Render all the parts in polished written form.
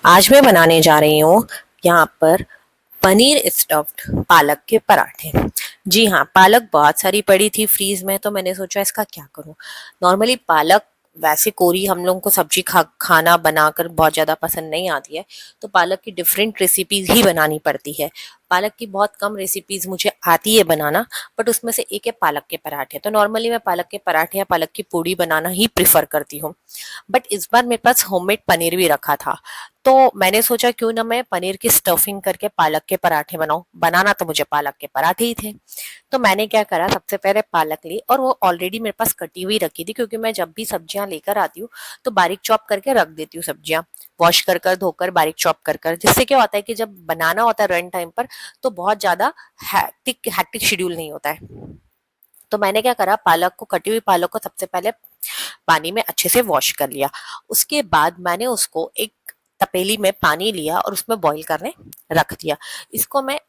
आज मैं बनाने जा रही हूँ यहाँ पर पनीर स्टफ्ड पालक के पराठे। जी हाँ, पालक बहुत सारी पड़ी थी फ्रीज में, तो मैंने सोचा इसका क्या करूँ। नॉर्मली पालक वैसे कोरी हम लोगों को सब्जी खाना बनाकर बहुत ज़्यादा पसंद नहीं आती है, तो पालक की डिफरेंट रेसिपीज ही बनानी पड़ती है। पालक की बहुत कम रेसिपीज मुझे आती है बनाना, बट उसमें से एक है पालक के पराठे। तो नॉर्मली मैं पालक के पराठे या पालक की पूड़ी बनाना ही प्रिफर करती हूँ। बट इस बार मेरे पास होममेड पनीर भी रखा था, तो मैंने सोचा क्यों ना मैं पनीर की स्टफिंग करके पालक के पराठे बनाऊं। बनाना तो मुझे पालक के पराठे ही थे। तो मैंने क्या करा, सबसे पहले पालक ली और वो ऑलरेडी मेरे पास कटी हुई रखी थी, क्योंकि मैं जब भी सब्जियां लेकर आती हूँ तो बारीक चॉप करके रख देती हूँ सब्जियां, वॉश कर धोकर बारीक चॉप कर जिससे क्या होता है कि जब बनाना होता है रन टाइम पर तो बहुत ज्यादा हैक्टिक शेड्यूल नहीं होता है। तो मैंने क्या करा, पालक को, कटी हुई पालक को सबसे पहले पानी में अच्छे से वॉश कर लिया। उसके बाद मैंने उसको एक तपेली में पानी लिया और उसमें बॉईल करने रख दिया। इसको मैं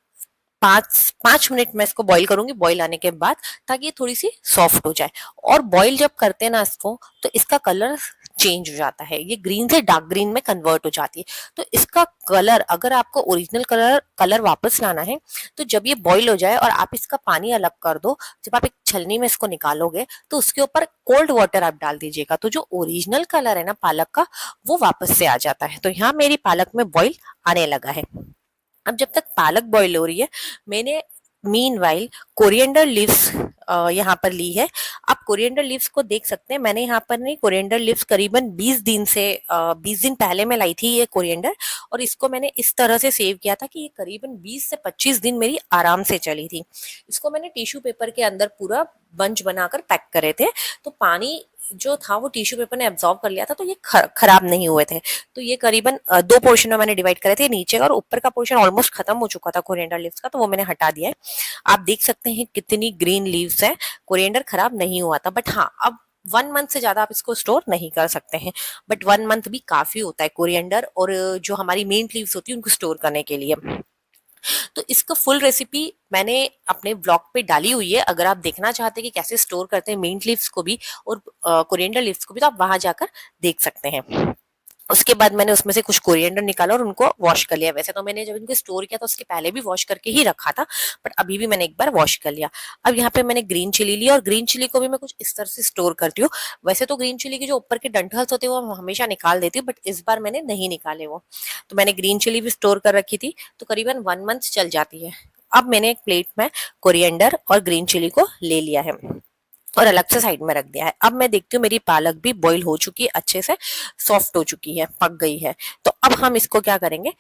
5 5 मिनट में इसको बॉईल करूंगी, बॉईल आने के बाद, ताकि ये थोड़ी सी सॉफ्ट हो जाए। और बॉईल जब करते हैं ना इसको, तो इसका कलर चेंज हो जाता है, ये ग्रीन से डार्क ग्रीन में कन्वर्ट हो जाती है। तो इसका कलर, अगर आपको ओरिजिनल कलर कलर वापस लाना है, तो जब ये बॉईल हो जाए और आप इसका पानी अलग कर दो, जब आप एक छलनी में इसको निकालोगे तो उसके ऊपर कोल्ड वाटर आप डाल दीजिएगा, तो जो ओरिजिनल कलर है ना पालक का, वो वापस से आ जाता है। तो यहाँ मेरी पालक में बॉईल आने लगा है। अब जब तक पालक बॉईल हो रही है, मैंने मीनवाइल कोरिएंडर लीव्स यहाँ पर ली है। आप कोरिएंडर लीव्स को देख सकते हैं, मैंने यहाँ पर नहीं, कोरिएंडर लीव्स करीबन 20 दिन पहले मैं लाई थी ये कोरिएंडर, और इसको मैंने इस तरह से सेव किया था कि ये करीबन 20 से 25 दिन मेरी आराम से चली थी। इसको मैंने टिश्यू पेपर के अंदर पूरा बंच बनाकर पैक करे थे, तो पानी जो था वो टिश्यू पेपर ने एब्जॉर्ब कर लिया था, तो ये खराब नहीं हुए थे। तो ये करीबन 2 पोर्शन में मैंने डिवाइड करे थे, नीचे का और ऊपर का पोर्शन ऑलमोस्ट खत्म हो चुका था कोरिएंडर लीव्स का, तो वो मैंने हटा दिया है। आप देख सकते हैं कितनी ग्रीन लीव्स है। कोरिएंडर खराब नहीं हुआ था, बट हाँ, अब 1 मंथ से ज्यादा आप इसको स्टोर नहीं कर सकते हैं, बट 1 मंथ भी काफी होता है कोरिएंडर और जो हमारी मेन लीव्स होती है उनको स्टोर करने के लिए। तो इसका फुल रेसिपी मैंने अपने ब्लॉग पे डाली हुई है, अगर आप देखना चाहते हैं कि कैसे स्टोर करते हैं मिंट लीव्स को भी और कोरिएंडर लीव्स को भी, तो आप वहां जाकर देख सकते हैं। उसके बाद मैंने उसमें से कुछ कोरिएंडर निकाला और उनको वॉश कर लिया। वैसे तो मैंने जब इनको स्टोर किया तो उसके पहले भी वॉश करके ही रखा था, बट अभी भी मैंने एक बार वॉश कर लिया। अब यहाँ पे मैंने ग्रीन चिली ली और ग्रीन चिली को भी मैं कुछ इस तरह से स्टोर करती हूँ। वैसे तो ग्रीन चिली के जो ऊपर के डंठल्स होते हैं वो हमेशा निकाल देती हूँ, बट इस बार मैंने नहीं निकाले वो। तो मैंने ग्रीन चिली भी स्टोर कर रखी थी, तो करीबन 1 मंथ चल जाती है। अब मैंने एक प्लेट में कोरिएंडर और ग्रीन चिली को ले लिया है और अलग से साइड में रख दिया है। अब मैं देखती हूँ मेरी पालक भी बॉईल हो चुकी है, अच्छे से सॉफ्ट हो चुकी है, पक गई है। तो अब हम इसको क्या करेंगे,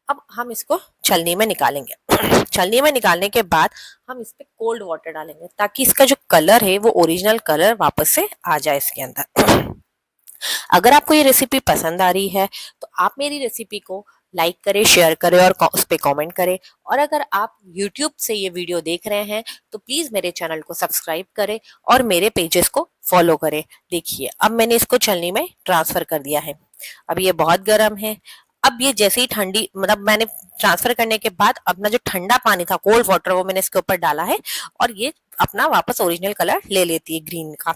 अब हम इसको छलनी में निकालेंगे। छलनी में निकालने के बाद हम इस पे कोल्ड वाटर डालेंगे, ताकि इसका जो कलर है वो ओरिजिनल कलर वापस से आ जाए इसके अंदर। अगर आपको ये रेसिपी पसंद आ रही है तो आप मेरी रेसिपी को लाइक करें, शेयर करें और उस पर कॉमेंट करें। और अगर आप YouTube से ये वीडियो देख रहे हैं तो प्लीज मेरे चैनल को सब्सक्राइब करें और मेरे पेजेस को फॉलो करें। देखिए, अब मैंने इसको छलनी में ट्रांसफर कर दिया है। अब ये बहुत गर्म है। अब ये जैसे ही ठंडी, मतलब मैंने ट्रांसफर करने के बाद अपना जो ठंडा पानी था, कोल्ड वाटर, वो मैंने इसके ऊपर डाला है और ये अपना वापस ओरिजिनल कलर ले लेती है ग्रीन का।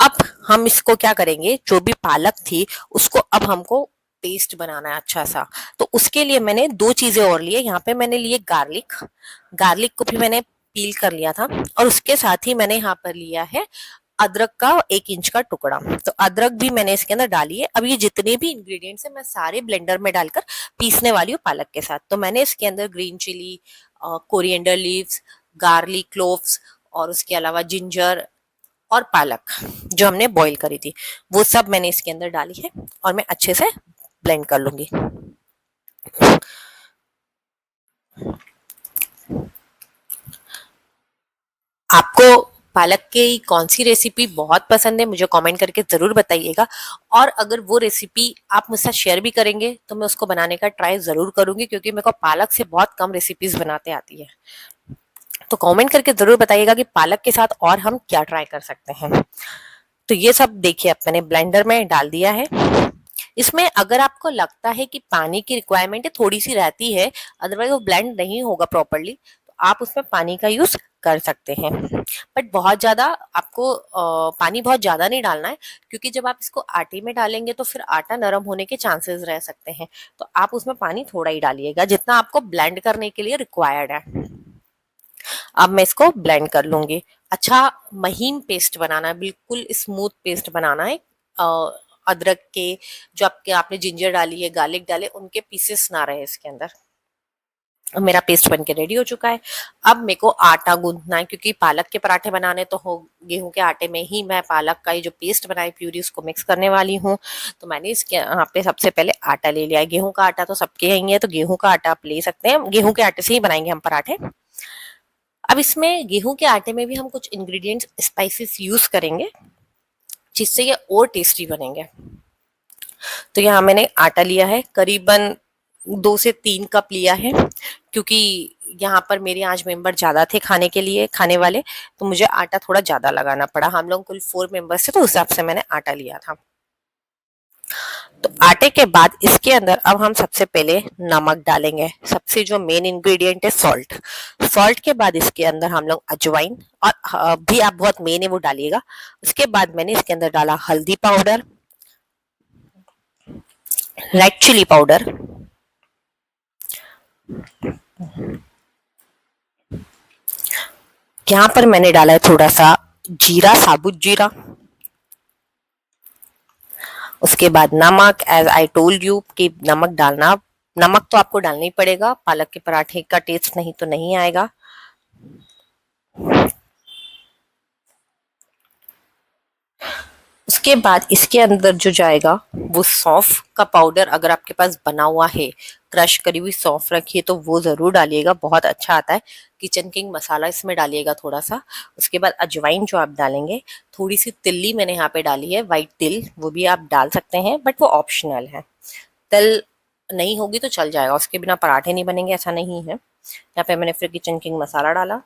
अब हम इसको क्या करेंगे, जो भी पालक थी उसको अब हमको पेस्ट बनाना है अच्छा सा। तो उसके लिए मैंने 2 चीजें और लिए। यहाँ पे मैंने लिए गार्लिक, गार्लिक को भी मैंने पील कर लिया था, और उसके साथ ही मैंने यहाँ पर लिया है अदरक का 1 इंच का टुकड़ा। तो अदरक भी मैंने इसके अंदर डाली है। अब ये जितने भी इंग्रेडिएंट्स है मैं सारे ब्लेंडर में डालकर पीसने वाली हूँ पालक के साथ। तो मैंने इसके अंदर green chilli, coriander leaves, garlic cloves और उसके अलावा जिंजर और पालक जो हमने बॉईल करी थी, वो सब मैंने इसके अंदर डाली है और मैं अच्छे से ब्लेंड कर लूंगी। आपको पालक की कौन सी रेसिपी बहुत पसंद है मुझे कमेंट करके जरूर बताइएगा, और अगर वो रेसिपी आप मुझसे शेयर भी करेंगे तो मैं उसको बनाने का ट्राई जरूर करूंगी, क्योंकि मेरे को पालक से बहुत कम रेसिपीज बनाते आती है। तो कमेंट करके जरूर बताइएगा कि पालक के साथ और हम क्या ट्राई कर सकते हैं। तो ये सब देखिए अब मैंने ब्लेंडर में डाल दिया है। इसमें अगर आपको लगता है कि पानी की रिक्वायरमेंट थोड़ी सी रहती है, अदरवाइज वो ब्लेंड नहीं होगा प्रॉपरली, तो आप उसमें पानी का यूज कर सकते हैं। बट बहुत ज्यादा आपको पानी बहुत ज्यादा नहीं डालना है, क्योंकि जब आप इसको आटे में डालेंगे तो फिर आटा नरम होने के चांसेस रह सकते हैं। तो आप उसमें पानी थोड़ा ही डालिएगा, जितना आपको ब्लेंड करने के लिए रिक्वायर्ड है। अब मैं इसको ब्लेंड कर लूंगी। अच्छा, महीन पेस्ट बनाना है, बिल्कुल स्मूथ पेस्ट बनाना है। अदरक के जो आपने जिंजर डाली है, गार्लिक डाले, उनके पीसेस ना रहे इसके अंदर। अब मेरा पेस्ट बन के रेडी हो चुका है। अब मेरे को आटा गूंथना है, क्योंकि पालक के पराठे बनाने तो हो, गेहूं के आटे में ही मैं पालक का ये जो पेस्ट बनाई प्यूरी उसको मिक्स करने वाली हूँ। तो मैंने इसके यहाँ पे सबसे पहले आटा ले लिया है। गेहूं का आटा तो सबके यही है, तो गेहूं का आटा आप ले सकते हैं, गेहूं के आटे से ही बनाएंगे हम पराठे। अब इसमें गेहूं के आटे में भी हम कुछ इंग्रेडिएंट्स स्पाइसेस यूज करेंगे, जिससे ये और टेस्टी बनेंगे। तो यहाँ मैंने आटा लिया है, करीबन 2 से 3 कप लिया है, क्योंकि यहाँ पर मेरे आज मेंबर ज्यादा थे खाने के लिए, खाने वाले, तो मुझे आटा थोड़ा ज्यादा लगाना पड़ा। हम लोग कुल 4 मेंबर्स थे, तो उस हिसाब से मैंने आटा लिया था। तो आटे के बाद इसके अंदर अब हम सबसे पहले नमक डालेंगे, सबसे जो मेन इंग्रेडिएंट है सॉल्ट। सॉल्ट के बाद इसके अंदर हम लोग अजवाइन, और भी आप बहुत मेन है वो डालिएगा। उसके बाद मैंने इसके अंदर डाला हल्दी पाउडर, रेड चिली पाउडर, यहाँ पर मैंने डाला है थोड़ा सा जीरा, साबुत जीरा। उसके बाद नमक, एज आई टोल्ड यू कि नमक डालना, नमक तो आपको डालना ही पड़ेगा, पालक के पराठे का टेस्ट नहीं तो नहीं आएगा। उसके बाद इसके अंदर जो जाएगा वो सौंफ का पाउडर, अगर आपके पास बना हुआ है, क्रश करी हुई सौंफ रखिए तो वो जरूर डालिएगा, बहुत अच्छा आता है। किचन किंग मसाला इसमें डालिएगा थोड़ा सा। उसके बाद अजवाइन जो आप डालेंगे, थोड़ी सी तिल्ली मैंने यहाँ पे डाली है, वाइट तिल, वो भी आप डाल सकते हैं, बट वो ऑप्शनल है। तिल नहीं होगी तो चल जाएगा, उसके बिना पराठे नहीं बनेंगे ऐसा नहीं है। यहाँ पे मैंने फिर किचन किंग मसाला डाला।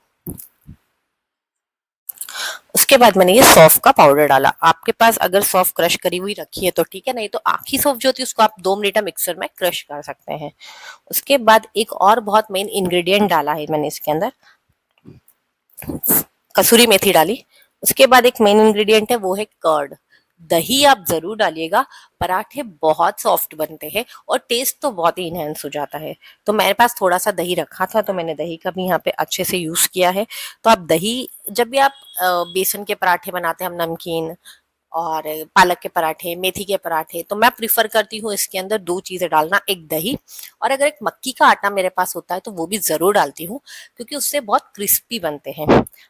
उसके बाद मैंने ये सौंफ का पाउडर डाला। आपके पास अगर सौंफ क्रश करी हुई रखी है तो ठीक है, नहीं तो आखी सौंफ जो होती है उसको आप 2 मिनट मिक्सर में क्रश कर सकते हैं। उसके बाद एक और बहुत मेन इंग्रेडिएंट डाला है मैंने इसके अंदर, कसूरी मेथी डाली। उसके बाद एक मेन इंग्रेडिएंट है वो है कर्ड, दही आप जरूर डालिएगा। पराठे बहुत सॉफ्ट बनते हैं और टेस्ट तो बहुत ही इनहेंस हो जाता है। तो मेरे पास थोड़ा सा दही रखा था, तो मैंने दही का भी यहाँ पे अच्छे से यूज किया है। तो आप दही, जब भी आप बेसन के पराठे बनाते हैं, हम नमकीन और पालक के पराठे, मेथी के पराठे, तो मैं प्रिफर करती हूँ इसके अंदर 2 चीजें डालना, एक दही, और अगर एक मक्की का आटा मेरे पास होता है तो वो भी जरूर डालती हूँ, क्योंकि उससे बहुत क्रिस्पी बनते हैं।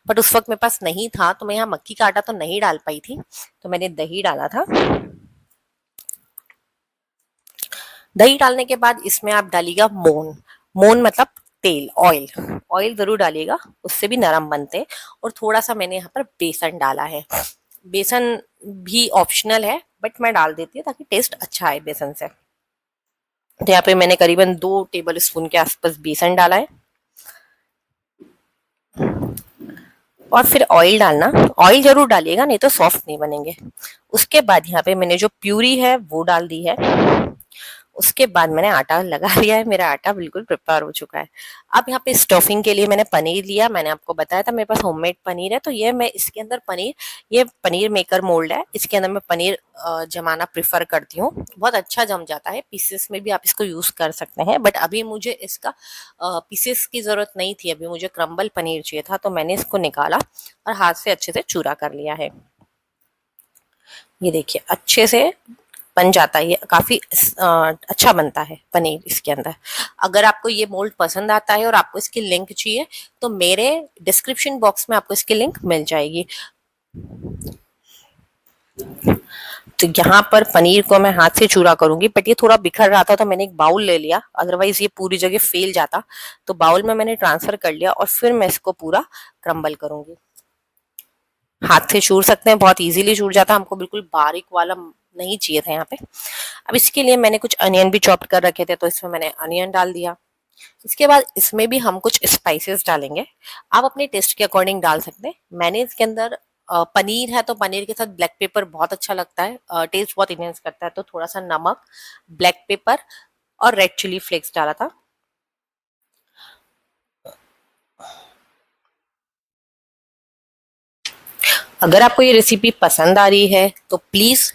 बट उस वक्त मेरे पास नहीं था, तो मैं यहाँ मक्की का आटा तो नहीं डाल पाई थी, तो मैंने दही डाला था। दही डालने के बाद इसमें आप डालिएगा मोन, मोन मतलब तेल, ऑयल, ऑयल जरूर डालिएगा, उससे भी नरम बनते हैं। और थोड़ा सा मैंने यहाँ पर बेसन डाला है, बेसन भी ऑप्शनल है, बट मैं डाल देती हूँ ताकि टेस्ट अच्छा आए बेसन से। तो यहाँ पे मैंने करीबन 2 टेबल स्पून के आसपास बेसन डाला है। और फिर ऑयल डालना, ऑयल जरूर डालिएगा, नहीं तो सॉफ्ट नहीं बनेंगे। उसके बाद यहाँ पे मैंने जो प्यूरी है वो डाल दी है। उसके बाद मैंने आटा लगा लिया है, मेरा आटा बिल्कुल प्रिपेयर हो चुका है। अब यहाँ पे स्टफिंग के लिए मैंने पनीर लिया, मैंने आपको बताया था मेरे पास होममेड पनीर है, तो ये मैं इसके अंदर पनीर, ये पनीर मेकर मोल्ड है, इसके अंदर मैं पनीर जमाना प्रिफर करती हूँ, बहुत अच्छा जम जाता है। पीसेस में भी आप इसको यूज कर सकते हैं, बट अभी मुझे इसका पीसेस की जरूरत नहीं थी, अभी मुझे क्रम्बल पनीर चाहिए था, तो मैंने इसको निकाला और हाथ से अच्छे से चूरा कर लिया है। ये देखिए अच्छे से बन जाता है, ये काफी अच्छा बनता है पनीर इसके अंदर। अगर आपको ये मोल्ड पसंद आता है और आपको इसकी लिंक चाहिए, तो मेरे डिस्क्रिप्शन बॉक्स में आपको इसकी लिंक मिल जाएगी। तो यहाँ पर पनीर को मैं हाथ से चूरा करूंगी, बट ये थोड़ा बिखर रहा था तो मैंने एक बाउल ले लिया, अदरवाइज ये पूरी जगह फैल जाता। तो बाउल में मैंने ट्रांसफर कर लिया और फिर मैं इसको पूरा क्रम्बल करूंगी। हाथ से चूर सकते हैं, बहुत इजीली चूर जाता है, हमको बिल्कुल बारीक वाला नहीं चाहिए था यहाँ पे। अब इसके लिए मैंने कुछ अनियन भी चॉप कर रखे थे, तो इसमें मैंने अनियन डाल दिया। इसके बाद इसमें भी हम कुछ स्पाइसेस डालेंगे, आप अपने टेस्ट के अकॉर्डिंग डाल सकते हैं। मैंने इसके अंदर पनीर है तो पनीर के साथ ब्लैक पेपर बहुत अच्छा लगता है, टेस्ट बहुत इनहेंस करता है, तो थोड़ा सा नमक, ब्लैक पेपर और रेड चिली फ्लेक्स डाला था। अगर आपको ये रेसिपी पसंद आ रही है तो प्लीज़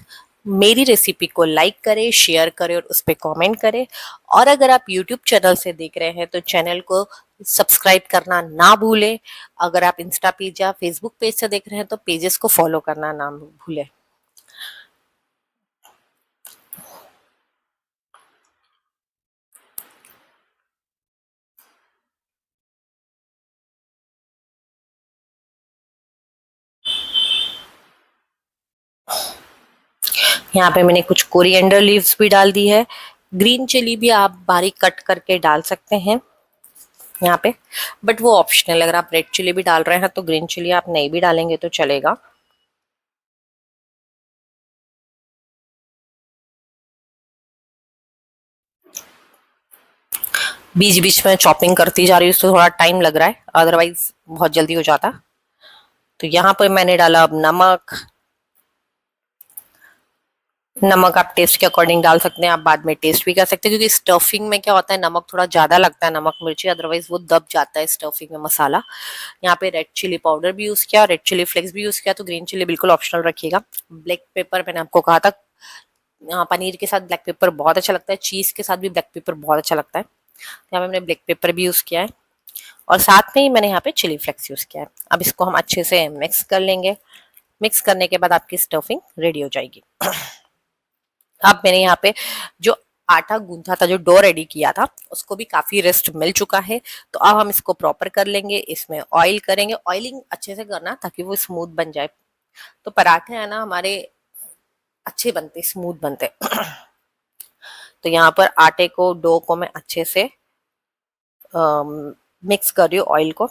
मेरी रेसिपी को लाइक करें, शेयर करें और उस पर कॉमेंट करें। और अगर आप यूट्यूब चैनल से देख रहे हैं तो चैनल को सब्सक्राइब करना ना भूलें। अगर आप इंस्टा पेज या फेसबुक पेज से देख रहे हैं तो पेजेस को फॉलो करना ना भूलें। यहाँ पे मैंने कुछ कोरिएंडर लीव्स भी डाल दी है। ग्रीन चिली भी आप बारीक कट करके डाल सकते हैं यहाँ पे, बट वो ऑप्शनल। अगर आप रेड चिली भी डाल रहे हैं तो ग्रीन चिली आप नहीं भी डालेंगे तो चलेगा। बीच बीच में चॉपिंग करती जा रही हूँ तो थोड़ा टाइम लग रहा है, अदरवाइज बहुत जल्दी हो जाता। तो यहाँ पर मैंने डाला अब नमक। नमक आप टेस्ट के अकॉर्डिंग डाल सकते हैं, आप बाद में टेस्ट भी कर सकते हैं, क्योंकि स्टफिंग में क्या होता है नमक थोड़ा ज्यादा लगता है, नमक मिर्ची, अदरवाइज वो दब जाता है स्टफिंग में मसाला। यहाँ पे रेड चिली पाउडर भी यूज किया, रेड चिली फ्लेक्स भी यूज किया, तो ग्रीन चिली बिल्कुल ऑप्शनल रखिएगा। ब्लैक पेपर मैंने आपको कहा था, पनीर के साथ ब्लैक पेपर बहुत अच्छा लगता है, चीज के साथ भी ब्लैक पेपर बहुत अच्छा लगता है। यहाँ पे मैंने ब्लैक पेपर भी यूज किया है और साथ में ही मैंने यहाँ पे चिली फ्लेक्स यूज किया है। अब इसको हम अच्छे से मिक्स कर लेंगे। मिक्स करने के बाद आपकी स्टफिंग रेडी हो जाएगी। अब मैंने यहाँ पे जो आटा गूंथा था, जो डो रेडी किया था, उसको भी काफी रेस्ट मिल चुका है। तो अब हम इसको प्रॉपर कर लेंगे, इसमें ऑयल करेंगे। ऑयलिंग अच्छे से करना ताकि वो स्मूथ बन जाए। तो पराठे है ना हमारे अच्छे बनते, स्मूथ बनते। तो यहाँ पर आटे को, डो को मैं अच्छे से मिक्स कर रही हूँ ऑयल को।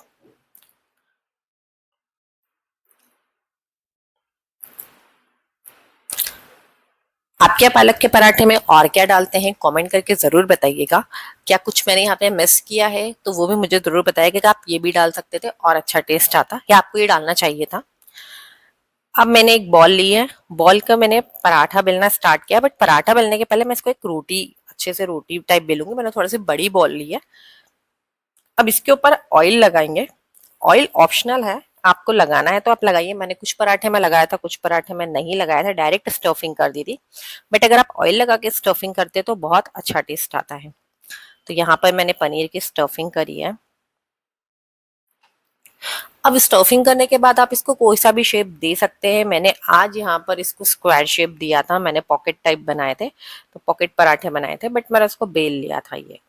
आप क्या पालक के पराठे में और क्या डालते हैं कमेंट करके जरूर बताइएगा। क्या कुछ मैंने यहाँ पे मिस किया है तो वो भी मुझे जरूर बताइएगा कि आप ये भी डाल सकते थे और अच्छा टेस्ट आता, या आपको ये डालना चाहिए था। अब मैंने एक बॉल ली है, बॉल का मैंने पराठा बेलना स्टार्ट किया, बट पराठा बेलने के पहले मैं इसको एक रोटी, अच्छे से रोटी टाइप बेलूंगी। मैंने थोड़ी सी बड़ी बॉल ली है। अब इसके ऊपर ऑयल लगाएंगे। ऑयल ऑप्शनल है, आपको लगाना है तो आप लगाइए। मैंने कुछ पराठे में लगाया था, कुछ पराठे में नहीं लगाया था, डायरेक्ट स्टफिंग कर दी थी। बट अगर आप ऑयल लगा के स्टफिंग करते तो बहुत अच्छा टेस्ट आता है। तो यहाँ पर मैंने पनीर की स्टफिंग करी है। अब स्टफिंग करने के बाद आप इसको कोई सा भी शेप दे सकते हैं। मैंने आज यहाँ पर इसको स्क्वायर शेप दिया था, मैंने पॉकेट टाइप बनाए थे, तो पॉकेट पराठे बनाए थे, बट मैंने उसको बेल लिया था ये।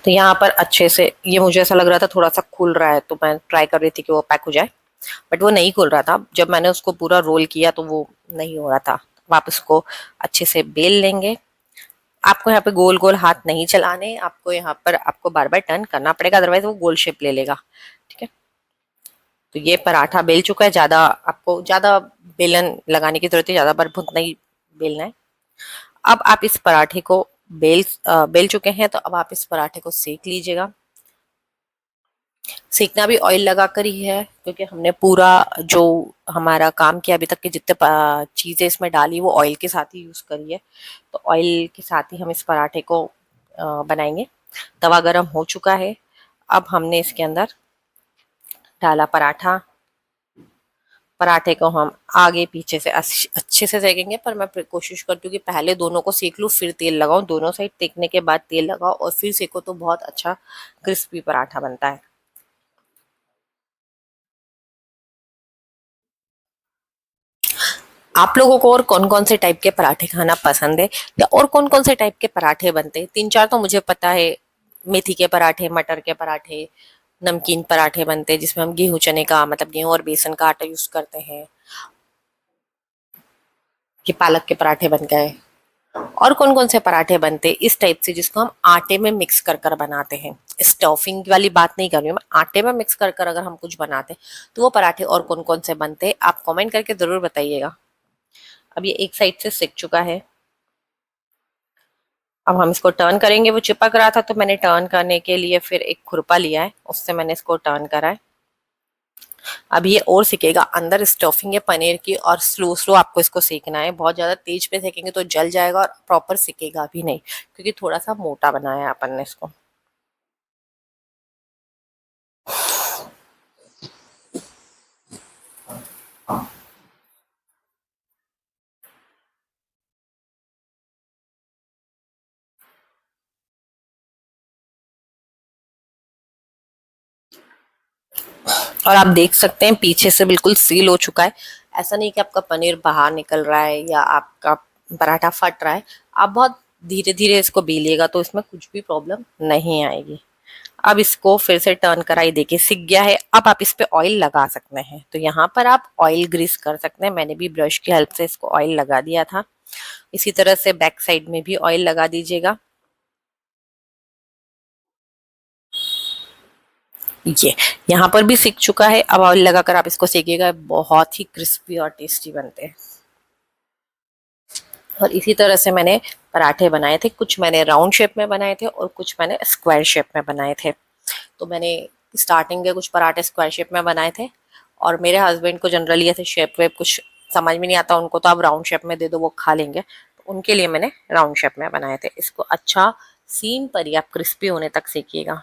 तो यहाँ पर अच्छे से, ये मुझे ऐसा लग रहा था थोड़ा सा खुल रहा है, तो मैं ट्राई कर रही थी कि वो पैक हो जाए, बट वो नहीं खुल रहा था। जब मैंने उसको पूरा रोल किया तो वो नहीं हो रहा था। अब आप इसको अच्छे से बेल लेंगे। आपको यहाँ पे गोल गोल हाथ नहीं चलाने, आपको यहाँ पर आपको बार बार टर्न करना पड़ेगा, अदरवाइज वो गोल शेप ले लेगा। ठीक है। तो ये पराठा बेल चुका है। ज्यादा आपको ज्यादा बेलन लगाने की जरूरत है, ज्यादा बार भुन नहीं बेलना है। अब आप इस पराठे को बेल चुके हैं, तो अब आप इस पराठे को सेक लीजिएगा। सेकना भी ऑयल लगा कर ही है, क्योंकि हमने पूरा जो हमारा काम किया अभी तक के जितने चीजें इसमें डाली वो ऑयल के साथ ही यूज करी है। तो ऑयल के साथ ही हम इस पराठे को बनाएंगे। तवा गरम हो चुका है। अब हमने इसके अंदर डाला पराठा। पराठे को हम आगे पीछे से अच्छे से सेकेंगे, पर मैं कोशिश करती हूँ कि पहले दोनों को सेक लूँ फिर तेल लगाऊं। दोनों साइड सेकने के बाद तेल लगाओ और फिर सेको तो बहुत अच्छा क्रिस्पी पराठा बनता है। आप लोगों को और कौन कौन से टाइप के पराठे खाना पसंद है, या और कौन कौन से टाइप के पराठे बनते हैं? तीन चार तो मुझे पता है। मेथी के पराठे, मटर के पराठे, नमकीन पराठे बनते हैं जिसमें हम गेहूं चने का, मतलब गेहूं और बेसन का आटा यूज करते हैं। कि पालक के पराठे बन गए। और कौन कौन से पराठे बनते हैं इस टाइप से, जिसको हम आटे में मिक्स कर कर बनाते हैं? स्टफिंग वाली बात नहीं कर रही हूँ मैं, आटे में मिक्स कर कर अगर हम कुछ बनाते हैं तो वो पराठे और कौन कौन से बनते हैं, आप कमेंट करके जरूर बताइएगा। अब ये एक साइड से सिक चुका है। अब हम इसको टर्न करेंगे। वो चिपक रहा था तो मैंने टर्न करने के लिए फिर एक खुरपा लिया है, उससे मैंने इसको टर्न करा है। अब ये और सिकेगा, अंदर स्टफिंग है पनीर की, और स्लो स्लो आपको इसको सेकना है। बहुत ज्यादा तेज पे सेकेंगे तो जल जाएगा और प्रॉपर सिकेगा भी नहीं, क्योंकि थोड़ा सा मोटा बनाया है अपन ने इसको। और आप देख सकते हैं पीछे से बिल्कुल सील हो चुका है। ऐसा नहीं कि आपका पनीर बाहर निकल रहा है या आपका पराठा फट रहा है। आप बहुत धीरे धीरे इसको बेलिएगा तो इसमें कुछ भी प्रॉब्लम नहीं आएगी। अब इसको फिर से टर्न कराई, देखिए सिक गया है। अब आप इस पे ऑयल लगा सकते हैं, तो यहाँ पर आप ऑयल ग्रीस कर सकते हैं। मैंने भी ब्रश की हेल्प से इसको ऑयल लगा दिया था। इसी तरह से बैक साइड में भी ऑयल लगा दीजिएगा। ये यहाँ पर भी सिक चुका है। अब ऑयल लगाकर आप इसको सेकिएगा, बहुत ही क्रिस्पी और टेस्टी बनते हैं। और इसी तरह से मैंने पराठे बनाए थे, कुछ मैंने राउंड शेप में बनाए थे और कुछ मैंने स्क्वायर शेप में बनाए थे। तो मैंने स्टार्टिंग के कुछ पराठे स्क्वायर शेप में बनाए थे, और मेरे हस्बैंड को जनरली ऐसे शेप वेप कुछ समझ में नहीं आता, उनको तो आप राउंड शेप में दे दो वो खा लेंगे, तो उनके लिए मैंने राउंड शेप में बनाए थे। इसको अच्छा सीम पर ही आप क्रिस्पी होने तक सेकिएगा।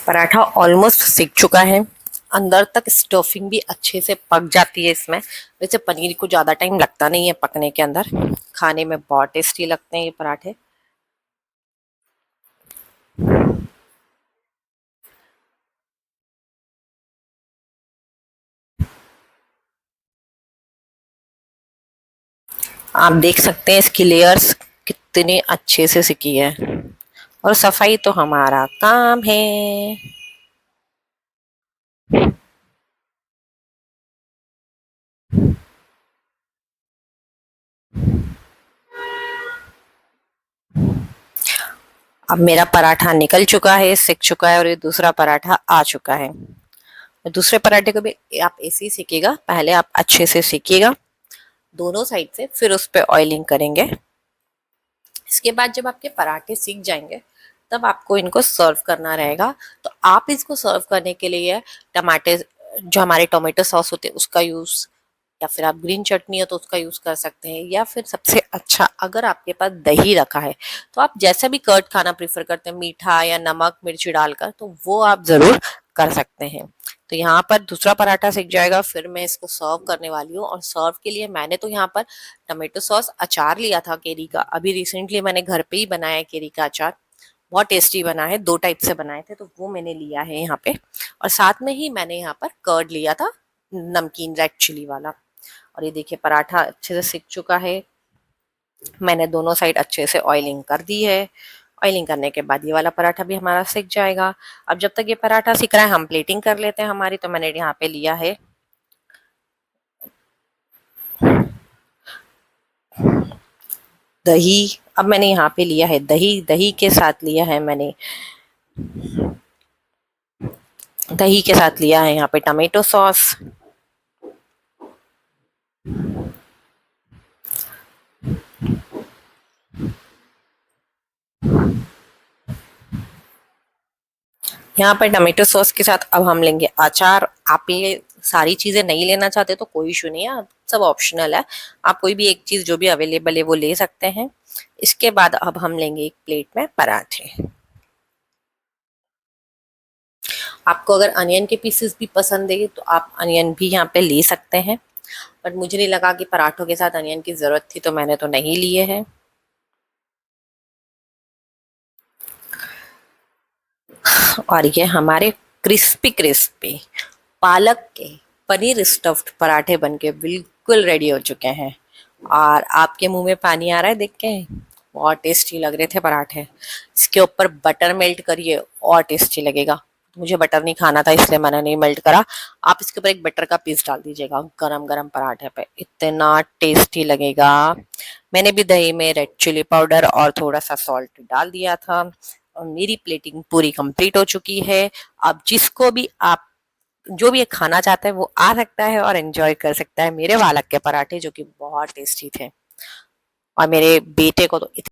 पराठा ऑलमोस्ट सिक चुका है, अंदर तक स्टफिंग भी अच्छे से पक जाती है इसमें। वैसे पनीर को ज़्यादा टाइम लगता नहीं है पकने के अंदर, खाने में बहुत टेस्टी लगते हैं ये पराठे। आप देख सकते हैं इसकी लेयर्स कितने अच्छे से सिकी है, और सफाई तो हमारा काम है। अब मेरा पराठा निकल चुका है, सिक चुका है, और ये दूसरा पराठा आ चुका है। दूसरे पराठे को भी आप ऐसे ही सेकिएगा, पहले आप अच्छे से सेकिएगा दोनों साइड से, फिर उस पर ऑयलिंग करेंगे। इसके बाद जब आपके पराठे सीख जाएंगे तब आपको इनको सर्व करना रहेगा। तो आप इसको सर्व करने के लिए टमाटे, जो हमारे टोमेटो सॉस होते हैं उसका यूज, या फिर आप ग्रीन चटनी है तो उसका यूज कर सकते हैं, या फिर सबसे अच्छा अगर आपके पास दही रखा है तो आप जैसा भी कर्ड खाना प्रेफर करते हैं, मीठा या नमक मिर्ची डालकर, तो वो आप जरूर कर सकते हैं। तो यहाँ पर दूसरा पराठा सिक जाएगा, फिर मैं इसको सर्व करने वाली हूँ। और सर्व के लिए मैंने तो यहाँ पर टमाटो सॉस अचार लिया था केरी का, अभी रिसेंटली मैंने घर पे ही बनाया है केरी का अचार, बहुत टेस्टी बना है। दो टाइप से बनाए थे तो वो मैंने लिया है यहाँ पे। और साथ में ही मैंने यहाँ पर कर्ड लिया था, नमकीन रेड चिली वाला। और ये देखिए पराठा अच्छे से सिक चुका है, मैंने दोनों साइड अच्छे से ऑयलिंग कर दी है। ऑयलिंग करने के बाद ये वाला पराठा भी हमारा सिक जाएगा। अब जब तक ये पराठा सिक रहा है हम प्लेटिंग कर लेते हैं हमारी। तो मैंने यहाँ पे लिया है दही। अब मैंने यहाँ पे लिया है दही, दही के साथ लिया है मैंने, दही के साथ लिया है यहाँ पे टमेटो सॉस। यहाँ पर टमाटो सॉस के साथ अब हम लेंगे अचार। आप ये सारी चीजें नहीं लेना चाहते तो कोई इशू नहीं है, सब ऑप्शनल है। आप कोई भी एक चीज जो भी अवेलेबल है वो ले सकते हैं। इसके बाद अब हम लेंगे एक प्लेट में पराठे। आपको अगर अनियन के पीसेस भी पसंद है तो आप अनियन भी यहाँ पे ले सकते हैं, बट मुझे नहीं लगा कि पराठों के साथ अनियन की जरूरत थी तो मैंने तो नहीं लिए हैं। और ये हमारे क्रिस्पी क्रिस्पी पालक के पनीर स्टफ्ड पराठे बनके बिल्कुल रेडी हो चुके हैं। और आपके मुंह में पानी आ रहा है देख के, बहुत टेस्टी लग रहे थे पराठे। इसके ऊपर बटर मेल्ट करिए और टेस्टी लगेगा। मुझे बटर नहीं खाना था इसलिए मैंने नहीं मेल्ट करा। आप इसके ऊपर एक बटर का पीस डाल दीजिएगा गरम गरम पराठे पे, इतना टेस्टी लगेगा। मैंने भी दही में रेड चिली पाउडर और थोड़ा सा सॉल्ट डाल दिया था। और मेरी प्लेटिंग पूरी कंप्लीट हो चुकी है। अब जिसको भी आप जो भी ये खाना चाहता है वो आ सकता है और एंजॉय कर सकता है मेरे पालक के पराठे, जो कि बहुत टेस्टी थे। और मेरे बेटे को तो